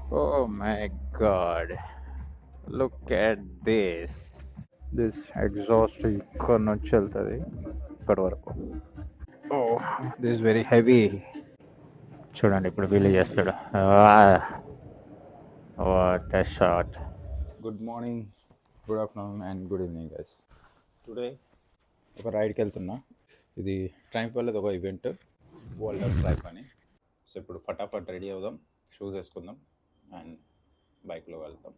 Oh my god, look at this. This exhaust ఇక్కడ నుంచి వెళ్తుంది ఇక్కడ వరకు. Oh, this is very heavy. చూడండి ఇప్పుడు వీలు చేస్తాడు. What a shot. Good morning, good afternoon and good evening guys. Today ఒక రైడ్కి వెళ్తున్నా. ఇది ట్రైంప్ వాళ్ళది ఒక ఈవెంట్, వరల్డ్ ఆఫ్ ట్రైప్ అని. సో ఇప్పుడు ఫటాఫట్ రెడీ అవుదాం, షూస్ వేసుకుందాం అండ్ బైక్లో వెళ్తాం.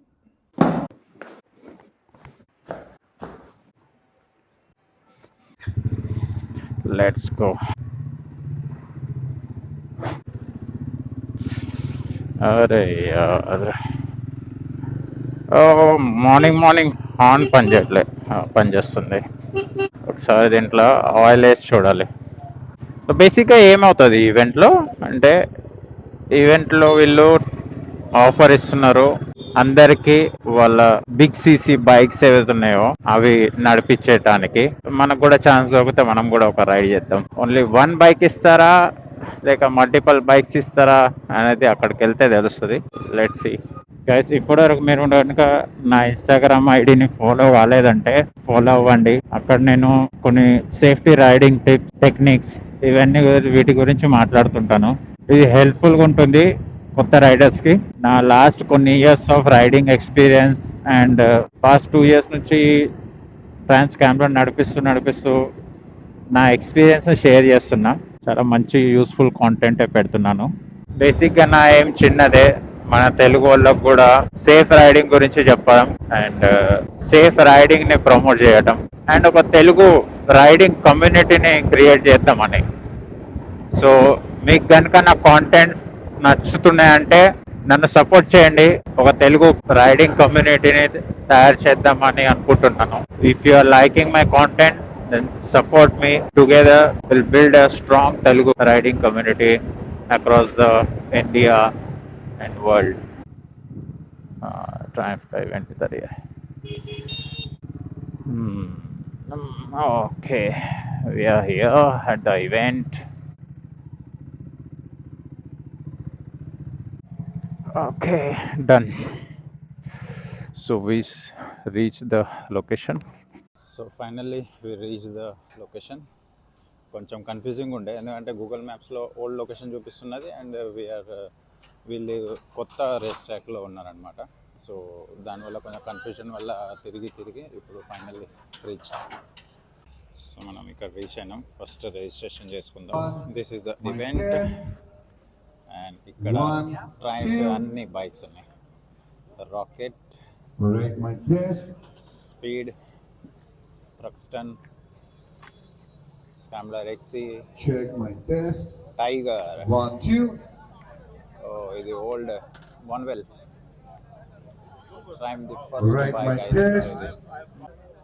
Let's go. అరే యార్, మార్నింగ్ మార్నింగ్ హార్న్ పని చేయట్లే, పని చేస్తుంది. ఒకసారి దీంట్లో ఆయిల్ వేసి చూడాలి. సో బేసిక్గా ఏమవుతుంది ఈవెంట్లో అంటే, ఈవెంట్లో వీళ్ళు ఆఫర్ ఇస్తున్నారు అందరికి. వాళ్ళ బిగ్ సీసీ బైక్స్ ఏవైతే ఉన్నాయో అవి నడిపించేయటానికి మనకు కూడా ఛాన్స్ దొరికితే మనం కూడా ఒక రైడ్ చేద్దాం. ఓన్లీ వన్ బైక్ ఇస్తారా లేక మల్టిపుల్ బైక్స్ ఇస్తారా అనేది అక్కడికి వెళ్తే తెలుస్తుంది. Let's see guys. ఇప్పటివరకు మీరు కనుక నా ఇన్స్టాగ్రామ్ ఐడిని ఫాలో కాలేదంటే ఫాలో అవ్వండి. అక్కడ నేను కొన్ని సేఫ్టీ రైడింగ్ టిప్స్, టెక్నిక్స్, ఇవన్నీ వీటి గురించి మాట్లాడుతుంటాను. ఇది హెల్ప్ఫుల్గా ఉంటుంది కొత్త రైడర్స్కి. నా లాస్ట్ కొన్ని years of riding experience and past 2 years నుంచి ట్రాన్స్ క్యామ్రా నడిపిస్తూ నా ఎక్స్పీరియన్స్ షేర్ చేస్తున్నా. చాలా మంచి యూస్ఫుల్ కాంటెంటే పెడుతున్నాను. బేసిక్గా నా ఏం చిన్నదే, మన తెలుగు వాళ్ళకు కూడా సేఫ్ రైడింగ్ గురించి చెప్పడం అండ్ సేఫ్ రైడింగ్ ని ప్రమోట్ చేయడం అండ్ ఒక తెలుగు రైడింగ్ కమ్యూనిటీని క్రియేట్ చేద్దామని. సో మీకు కనుక నా కాంటెంట్స్ నచ్చుతున్నాయంటే నన్ను సపోర్ట్ చేయండి. ఒక తెలుగు రైడింగ్ కమ్యూనిటీని తయారు చేద్దామని అనుకుంటున్నాను. If you are liking my content then support me. Together will build a strong Telugu riding community across the India and world. Triumph event tadi ya. Okay, we are here at the event. Okay, done. So we reached the location. So finally we reached the location. కొంచెం confusing ఉండే, ఎందుకంటే Google మ్యాప్స్లో old location చూపిస్తున్నది and వీళ్ళు కొత్త race ట్రాక్లో ఉన్నారనమాట. So దానివల్ల కొంచెం కన్ఫ్యూజన్ వల్ల తిరిగి ఇప్పుడు ఫైనల్లీ రీచ్. సో మనం ఇక్కడ రీచ్ అయినాం. ఫస్ట్ రిజిస్ట్రేషన్ చేసుకుందాం. This is the event and ఇక్కడ ట్రైన్స్ అన్ని బైక్స్ ఉన్నాయి. Rocket, Speed, Thruxton, Scrambler XC, Tiger. ఇది ఓల్డ్ వన్వెల్. Triumph the first bike I rode.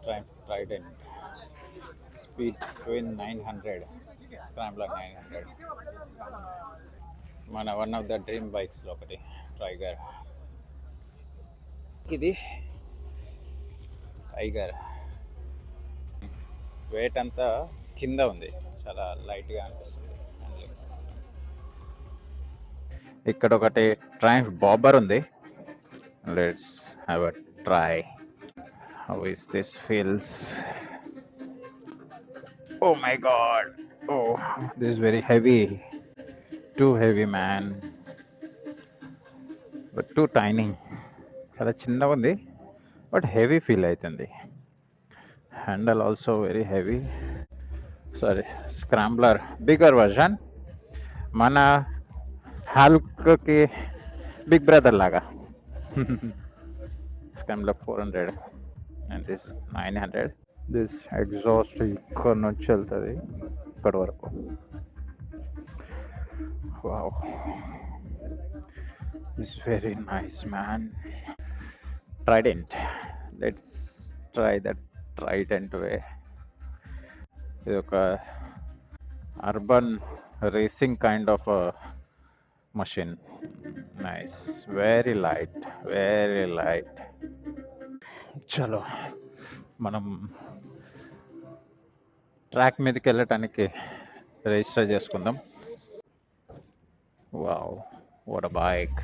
Triumph Trident. Speed Twin 900. Scrambler 900. మన వన్ ఆఫ్ ద డ్రీమ్ బైక్స్లో ఒకటి tiger. ఇది tiger wait అంతా కింద ఉంది, చాలా లైట్గా అనిపిస్తుంది. ఇక్కడ ఒకటి ట్రయంఫ్ బాబర్ ఉంది. Let's have a try. How is this feels? Oh my god. Oh, this is very heavy. Too heavy, man. But too tiny. చాలా చిన్నగా ఉంది బట్ హెవీ ఫీల్ అవుతుంది. Handle also very heavy. Sorry, scrambler bigger version, మన హాల్క్కి big brother లాగా. Scrambler 400 and this 900. This exhaust ఇక్కడ నుంచి వెళ్తుంది ఇక్కడ వరకు. Wow, this is very nice, man. Trident. Let's try that Trident way. ఇది ఒక urban racing kind of a machine. Nice, very light, very light. చలో మనం ట్రాక్ మీదకి వెళ్ళటానికి రిజిస్టర్ చేసుకుందాం. Wow, what a bike.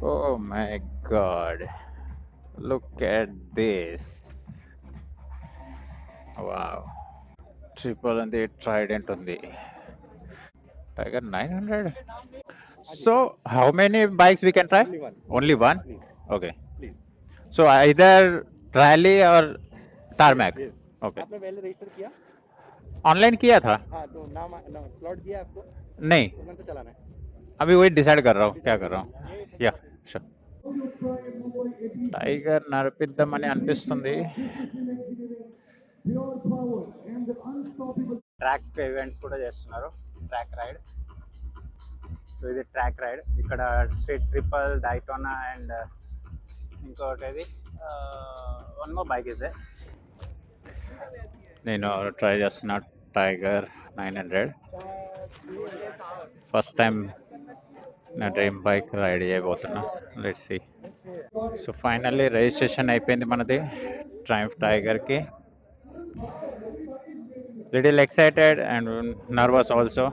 Oh my god. Look at this. Wow. Triple and the Trident on the Tiger 900. So, how many bikes we can try? Only one. Only one? Please, Okay. please. So, either rally or Yes, tarmac. yes. Okay. आपने पहले register किया? Online किया था? हाँ, तो नाम slot दिया आपको? नहीं, तुरंत तो चलाना है। अभी वही डिसाइड कर रहा आप हूँ क्या डिसाइड कर करो। रहा हूँ. ये యా షూర్. టైగర్ నడిపిద్దామని అనిపిస్తుంది. ట్రాక్ ఈవెంట్స్ కూడా చేస్తున్నారు, ట్రాక్ రైడ్. సో ఇది ట్రాక్ రైడ్ ఇక్కడ స్ట్రీట్ ట్రిపుల్ డైటోనా అండ్ ఇంకోటి ఇది వన్ మోర్ బైక్ ఇస్ నేను ట్రై చేస్తున్నా టైగర్ 900. ఫస్ట్ టైం నా డ్రీమ్ బైక్ రైడ్ చేయబోతున్నా. Let's see. So finally registration అయిపోయింది మనది ట్రయంఫ్ టైగర్కి. Little excited and nervous also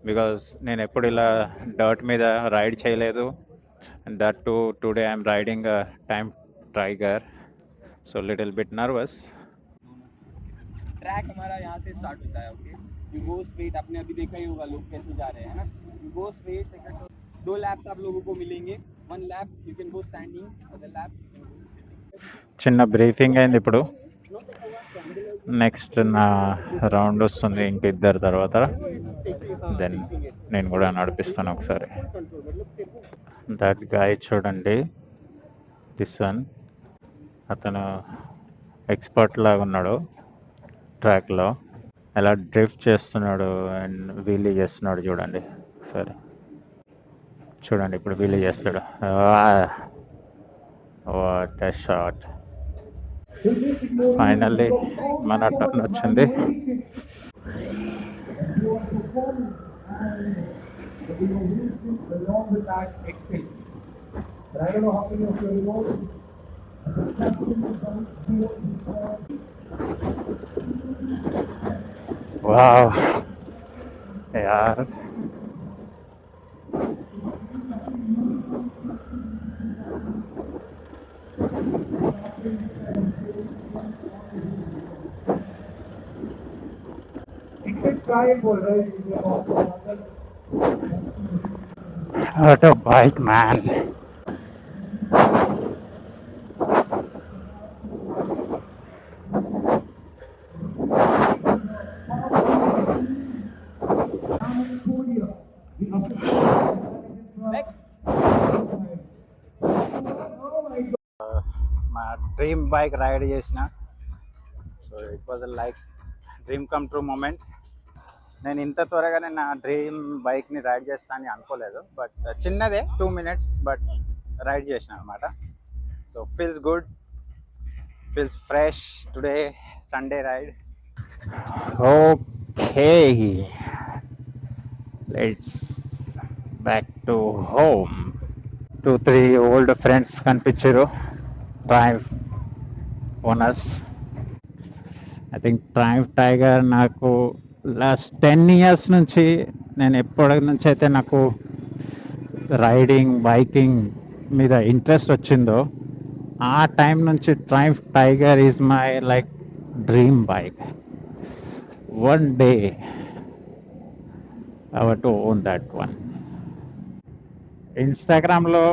because నేను ఎప్పుడు ఇలా డర్ట్ మీద రైడ్ చేయలేదు. And that to today I'm riding time Tiger. So little bit nervous. Track हमारा यहाँ से स्टार्ट होता है। Okay, you go straight. आपने अभी देखा ही होगा लोग कैसे जा रहे हैं ना। यू गो स्ट्रेट, 2 लैप्स आप लोगों को मिलेंगे। 1 lap you can go standing, other lap you can go sitting. చిన్న బ్రీఫింగ్ అయింది ఇప్పుడు. నెక్స్ట్ నా రౌండ్ వస్తుంది ఇంక ఇద్దరు తర్వాత. దెన్ నేను కూడా నడిపిస్తాను ఒకసారి. దట్ గాయ్ చూడండి, దిస్ వన్. అతను ఎక్స్పర్ట్ లాగా ఉన్నాడు ట్రాక్లో. ఎలా డ్రిఫ్ట్ చేస్తున్నాడు అండ్ వీలీ చేస్తున్నాడు చూడండి ఒకసారి. చూడండి ఇప్పుడు వీలీ చేస్తాడు. What a shot. ఫైనల్లీ మన టర్న్ వచ్చింది. వావ్ యార్. What a bike, man. మా డ్రీమ్ బైక్ రైడ్ చేసిన. So it was like dream come true moment. నేను ఇంత త్వరగానే నా డ్రీమ్ బైక్ని రైడ్ చేస్తానని అనుకోలేదు. బట్ చిన్నదే 2 minutes బట్ రైడ్ చేసిన అనమాట. So feels good, feels fresh today Sunday ride. Okay, let's back to home. 2-3 old friends కనిపించారు, Triumph owners. I think Triumph Tiger నాకు లాస్ట్ 10 years నుంచి, నేను ఎప్పటి నుంచి అయితే నాకు రైడింగ్ బైకింగ్ మీద ఇంట్రెస్ట్ వచ్చిందో ఆ టైం నుంచి Triumph tiger is my like dream bike. One day I want to own that one. ఇన్స్టాగ్రామ్లో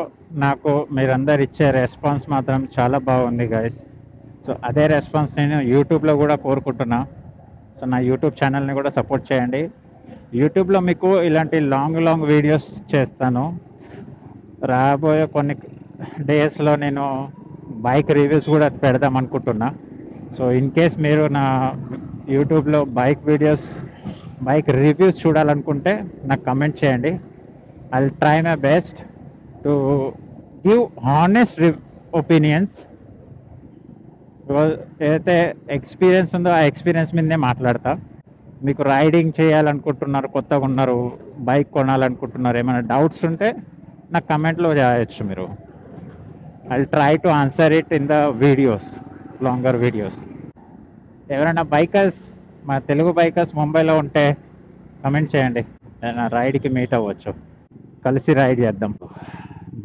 నాకు మీరందరు ఇచ్చే రెస్పాన్స్ మాత్రం చాలా బాగుంది గైస్. సో అదే రెస్పాన్స్ నేను యూట్యూబ్లో కూడా కోరుకుంటున్నా. సో నా యూట్యూబ్ ఛానల్ని కూడా సపోర్ట్ చేయండి. యూట్యూబ్లో మీకు ఇలాంటి లాంగ్ వీడియోస్ చేస్తాను. రాబోయే కొన్ని డేస్లో నేను బైక్ రివ్యూస్ కూడా పెడదాం అనుకుంటున్నా. సో ఇన్ కేస్ మీరు నా యూట్యూబ్లో బైక్ వీడియోస్, బైక్ రివ్యూస్ చూడాలనుకుంటే నాకు కమెంట్ చేయండి. I will try my best to give honest opinions. ఏదైతే ఎక్స్పీరియన్స్ ఉందో ఆ ఎక్స్పీరియన్స్ మీదనే మాట్లాడతా. మీకు రైడింగ్ చేయాలనుకుంటున్నారు, కొత్తగా ఉన్నారు, బైక్ కొనాలనుకుంటున్నారు, ఏమైనా డౌట్స్ ఉంటే నాకు కమెంట్లో చేయొచ్చు మీరు. I will try to answer it in the videos, longer videos. ఎవరైనా బైకర్స్, మా తెలుగు బైకర్స్ ముంబైలో ఉంటే కమెంట్ చేయండి, నేను రైడ్కి మీట్ అవ్వచ్చు, కలిసి రైడ్ చేద్దాం.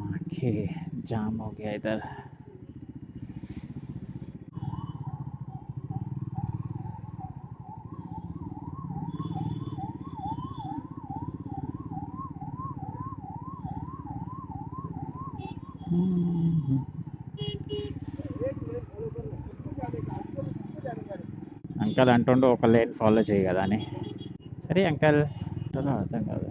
మాకి ओके जाम हो गया इधर. అంకల్ అంటుండు ఒక లేన్ ఫాలో చేయి కదా అని. సరే అంకల్ అర్థం కాదు.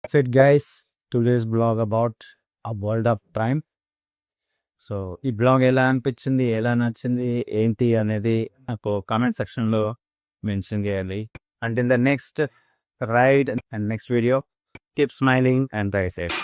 That's it, guys. Today's blog about a world of time. So ఈ బ్లాగ్ ఎలా అనిపించింది, ఎలా నచ్చింది, ఏంటి అనేది నాకు కామెంట్ సెక్షన్లో మెన్షన్ చేయాలి. And in the next ride and next video, keep smiling and drive safe.